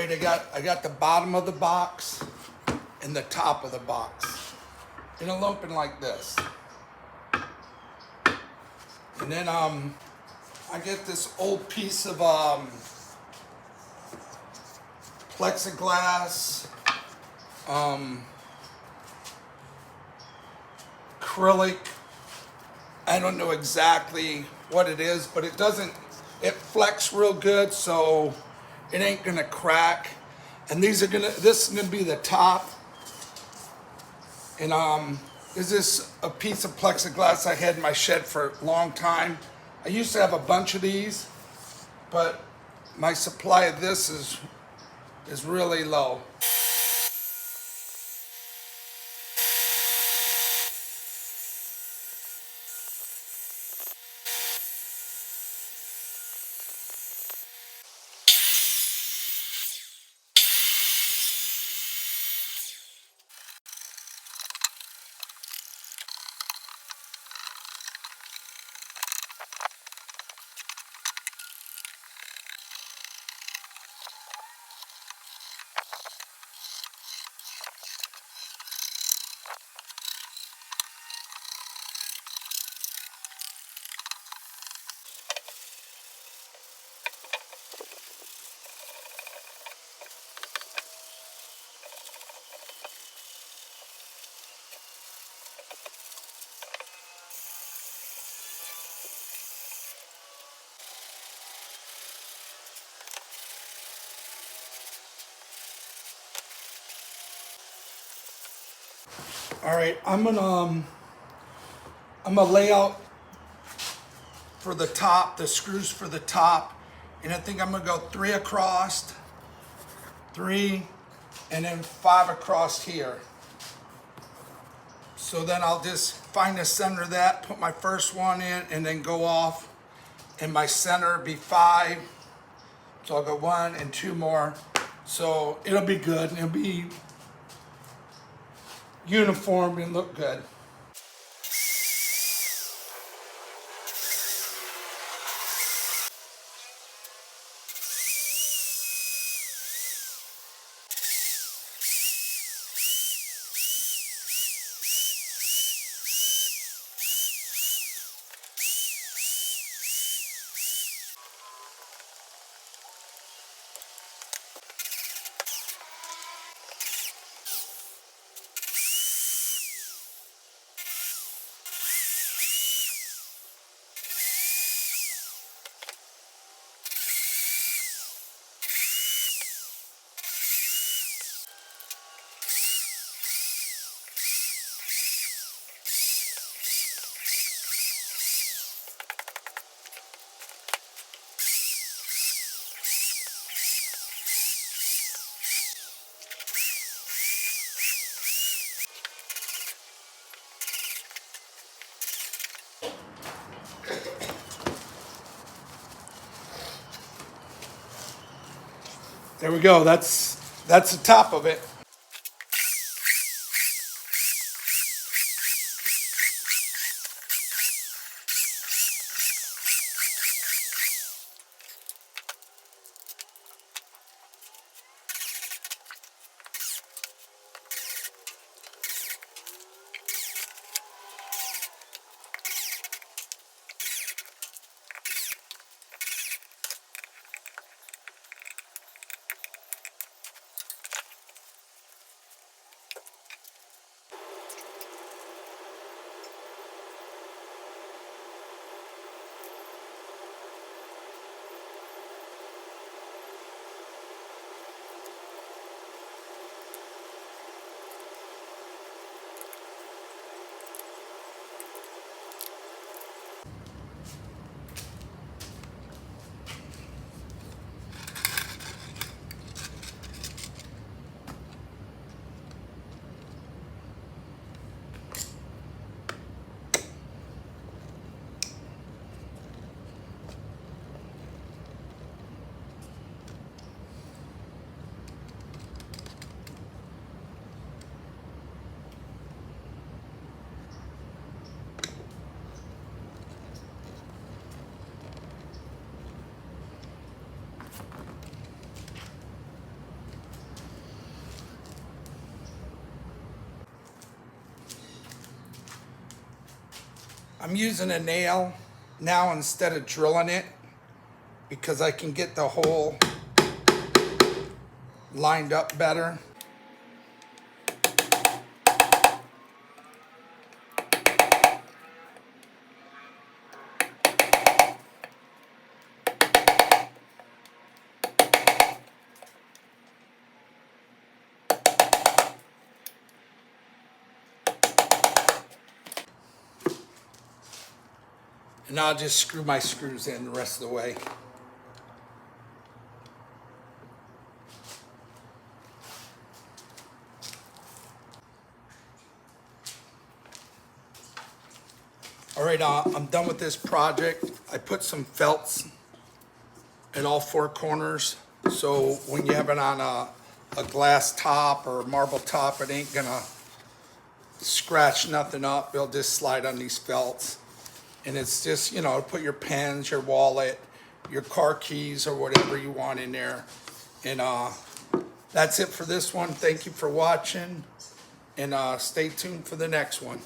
right, I got the bottom of the box and the top of the box. It'll open like this. And then I get this old piece of plexiglass, acrylic. I don't know exactly what it is, but it flex real good, so it ain't gonna crack. And this is gonna be the top. And this is a piece of plexiglass I had in my shed for a long time. I used to have a bunch of these, but my supply of this is really low. All right, I'm gonna lay out for the top, the screws for the top, and I think I'm gonna go 3 across, 3, and then 5 across here. So then I'll just find the center of that, put my first one in, and then go off, and my center be 5. So I'll go 1 and 2 more. So it'll be good, and it'll be uniform and look good. There we go. That's the top of it. I'm using a nail now instead of drilling it because I can get the hole lined up better. And I'll just screw my screws in the rest of the way. All right, I'm done with this project. I put some felts at all four corners, so when you have it on a glass top or marble top, it ain't gonna scratch nothing up. It'll just slide on these felts. And it's just, you know, put your pens, your wallet, your car keys, or whatever you want in there. And that's it for this one. Thank you for watching, and stay tuned for the next one.